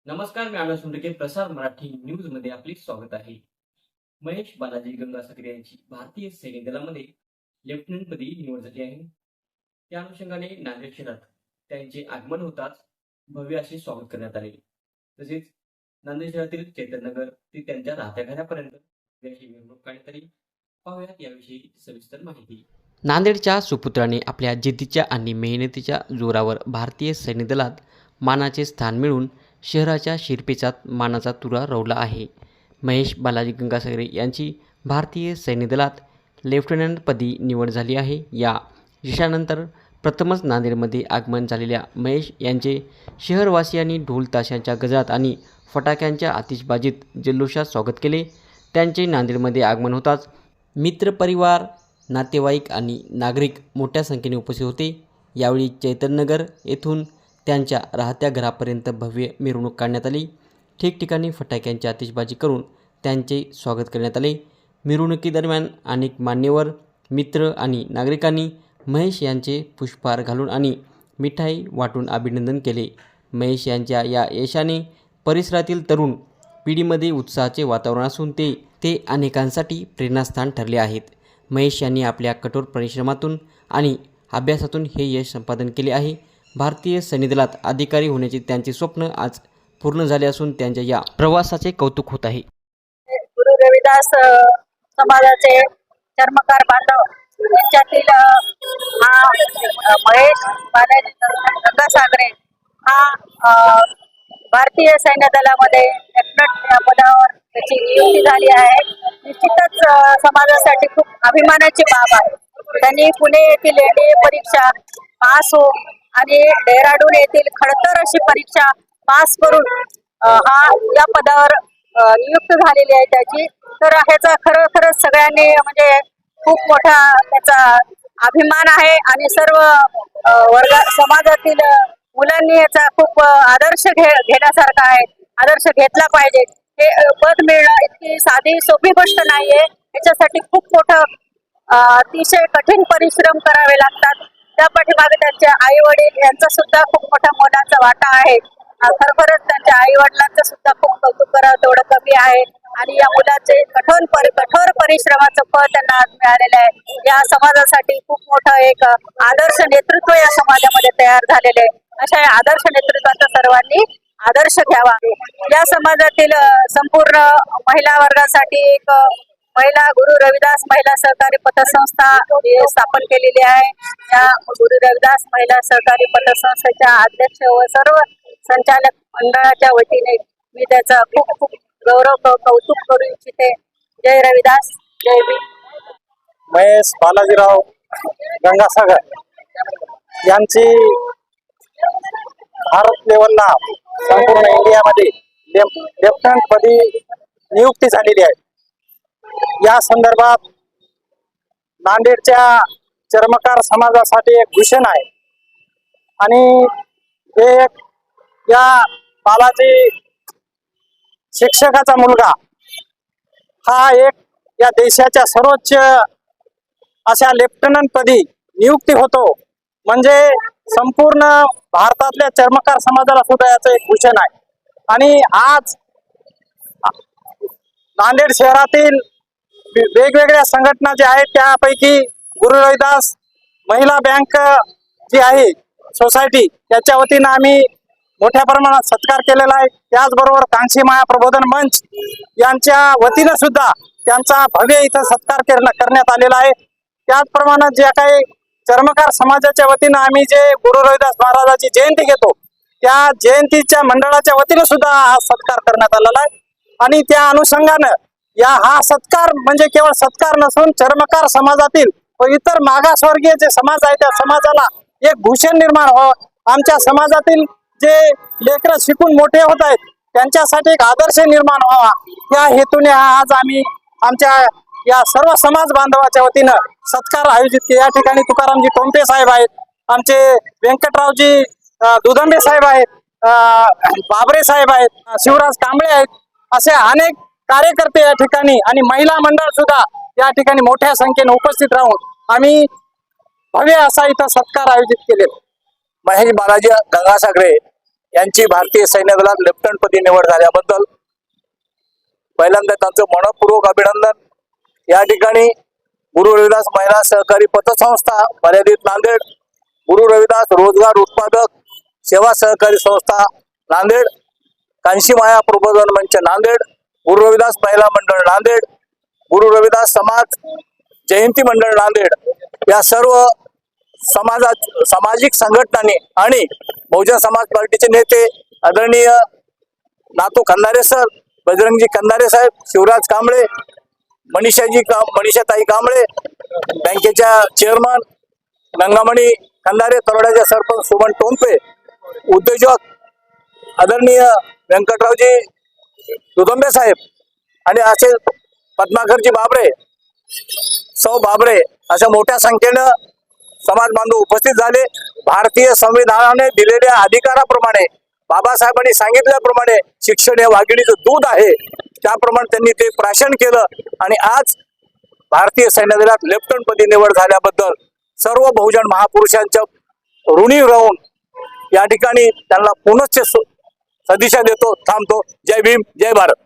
नमस्कार, मी आनंद सुंदके. प्रसार मराठी न्यूज मध्ये आपले स्वागत आहे. महेश बालाजी गंगासागर यांची भारतीय सैन्य दलामध्ये लेफ्टनंट पदी निवड झाली आहे. त्या अनुषंगाने नांदेड शहरात त्यांचे आगमन होताच भव्य असे स्वागत करण्यात आले. तसेच नांदेड शहरातील चैतन्यनगर ते त्यांच्या राहत्या घरापर्यंत अशी मिरवणूक काढण्यात आली. पाहुयात याविषयी सविस्तर माहिती. नांदेडच्या सुपुत्राने आपल्या जिद्दीच्या आणि मेहनतीच्या जोरावर भारतीय सैन्य दलात मानाचे स्थान मिळवून शहराच्या शिरपेचात मानाचा तुरा रोवला आहे. महेश बालाजी गंगासागर यांची भारतीय सैन्य दलात लेफ्टनंटपदी निवड झाली आहे. या यशानंतर प्रथमच नांदेडमध्ये आगमन झालेल्या महेश यांचे शहरवासियांनी ढोल ताशांच्या गजरात आणि फटाक्यांच्या आतिषबाजीत जल्लोषात स्वागत केले. त्यांचे नांदेडमध्ये आगमन होताच मित्रपरिवार, नातेवाईक आणि नागरिक मोठ्या संख्येने उपस्थित होते. यावेळी चैतन्यनगर येथून त्यांच्या राहत्या घरापर्यंत भव्य मिरवणूक काढण्यात आली. ठिकठिकाणी फटाक्यांची आतिषबाजी करून त्यांचे स्वागत करण्यात आले. मिरवणुकीदरम्यान अनेक मान्यवर, मित्र आणि नागरिकांनी महेश यांचे पुष्पहार घालून आणि मिठाई वाटून अभिनंदन केले. महेश यांच्या या यशाने परिसरातील तरुण पिढीमध्ये उत्साहाचे वातावरण असून ते अनेकांसाठी प्रेरणास्थान ठरले आहेत. महेश यांनी आपल्या कठोर परिश्रमातून आणि अभ्यासातून हे यश संपादन केले आहे. भारतीय सैन्य दलात अधिकारी होण्याचे त्यांचे स्वप्न आज पूर्ण झाले असून त्यांच्या या प्रवासाचे कौतुक होत आहे. गुरु रविदास समाजाचे चर्मकार बांधव यांच्यातील हा महेश बालाजी गंगासागरे हा भारतीय सैन्य दलामध्ये लेफ्टनंट या पदावर त्याची नियुक्ती झाली आहे. निश्चितच समाजासाठी खूप अभिमानाची बाब आहे. त्यांनी पुणे येथील एनडीए परीक्षा पास होऊन आणि डेहराडून येथील खडतर अशी परीक्षा पास करून हा या पदावर नियुक्त झालेली आहे त्याची. तर ह्याचा खरंच सगळ्यांनी म्हणजे खूप मोठा त्याचा अभिमान आहे आणि सर्व समाजातील मुलांनी याचा खूप आदर्श घेण्यासारखा आहे. आदर्श घेतला पाहिजे. हे पद मिळणं इतकी साधी सोपी गोष्ट नाहीये. याच्यासाठी खूप मोठं अतिशय कठीण परिश्रम करावे लागतात. त्या पाठीमागे त्यांचे आई वडील यांचा सुद्धा खूप मोठा मोलाचा वाटा आहे. खरोखरच त्यांच्या आई वडिलांचं सुद्धा खूप कौतुक करावं तेवढं कमी आहे. आणि या मुलाचे कठोर परिश्रमाचं फळ त्यांना आज मिळालेलं आहे. या समाजासाठी खूप मोठं एक आदर्श नेतृत्व या समाजामध्ये तयार झालेले आहे. अशा या आदर्श नेतृत्वाचा सर्वांनी आदर्श घ्यावा. या समाजातील संपूर्ण महिला वर्गासाठी एक महिला गुरु रविदास महिला सहकारी पतसंस्था स्थापन केलेली आहे. या गुरु रविदास महिला सहकारी पतसंस्थेच्या अध्यक्ष व सर्व संचालक मंडळाच्या वतीने मी त्याचा खूप गौरव कौतुक करू इच्छिते. जय रविदास, जय भीम. महेश बालाजीराव गंगासागर यांची भारत लेवलला संपूर्ण इंडियामध्ये लेफ्टनंट पदी नियुक्ती झालेली आहे. या संदर्भात नांदेडच्या चर्मकार समाजासाठी एक भूषण आहे. आणि हे या बालाजी शिक्षकाचा मुलगा हा एक या देशाच्या सर्वोच्च अशा लेफ्टनंट पदी नियुक्ती होतो म्हणजे संपूर्ण भारतातल्या चर्मकार समाजाला सुद्धा याचं एक भूषण आहे. आणि आज नांदेड शहरातील वेगवेगळ्या संघटना ज्या आहेत त्यापैकी गुरु रविदास महिला बँक जी आहे सोसायटी त्याच्या वतीनं आम्ही मोठ्या प्रमाणात सत्कार केलेला आहे. त्याचबरोबर कांशी माया प्रबोधन मंच यांच्या वतीनं सुद्धा त्यांचा भव्य इथं सत्कार करण्यात आलेला आहे. त्याचप्रमाणे ज्या काही चर्मकार समाजाच्या वतीनं आम्ही जे गुरु रविदास महाराजांची जयंती घेतो त्या जयंतीच्या मंडळाच्या वतीनं सुद्धा हा सत्कार करण्यात आलेला आहे. आणि त्या अनुषंगानं हा सत्कार म्हणजे केवळ सत्कार नसून चर्मकार समाजातील व इतर मागासवर्गीय जे समाज आहे त्या समाजाला एक भूषण निर्माण व्हावं. आमच्या समाजातील जे लेकरं शिकून मोठे होत आहेत त्यांच्यासाठी एक आदर्श निर्माण व्हावा या हेतूने आज आम्ही आमच्या या सर्व समाज बांधवाच्या वतीनं सत्कार आयोजित केला. या ठिकाणी तुकारामजी टोंपे साहेब आहेत, आमचे व्यंकटरावजी दुधंबे साहेब आहेत, बाबरे साहेब आहेत, शिवराज कांबळे आहेत, असे अनेक कार्यकर्ते या ठिकाणी आणि महिला मंडळ सुद्धा या ठिकाणी मोठ्या संख्येने उपस्थित राहून आम्ही भव्य असा इथं सत्कार आयोजित केले. महेश बालाजी गंगासागरे यांची भारतीय सैन्य दलात लेफ्टनंटपदी निवड झाल्याबद्दल पहिल्यांदा त्यांचं मनपूर्वक अभिनंदन. या ठिकाणी गुरु रविदास महिला सहकारी पतसंस्था मर्यादित नांदेड, गुरु रविदास रोजगार उत्पादक सेवा सहकारी संस्था नांदेड, कांशी माया प्रबोधन मंच नांदेड, गुरु रविदास महिला मंडळ नांदेड, गुरु रविदास समाज जयंती मंडळ नांदेड या सर्व सामाजिक संघटनांनी आणि बहुजन समाज पार्टीचे नेते आदरणीय नातू खंदारे सर, बजरंगजी खंदारे साहेब, शिवराज कांबळे, मनीषाताई कांबळे, बँकेच्या चेअरमन गंगामणी खंदारे, तरोड्याचे सरपंच सुमन टोंपे, उद्योजक आदरणीय व्यंकटरावजी दुदंबे साहेब आणि असे पद्माकरजी बाबरे, सौ बाबरे अशा मोठ्या संख्येनं समाज बांधव उपस्थित झाले. भारतीय संविधानाने दिलेल्या अधिकाराप्रमाणे बाबासाहेबांनी सांगितल्याप्रमाणे शिक्षण हे वाघिणीचं दूध आहे, त्याप्रमाणे त्यांनी ते प्राशन केलं आणि आज भारतीय सैन्य दलात लेफ्टनंटपदी निवड झाल्याबद्दल सर्व बहुजन महापुरुषांच्या ऋणी राहून या ठिकाणी त्यांना पुनश्च सदिच्छा देतो. थांबतो. जय भीम, जय भारत.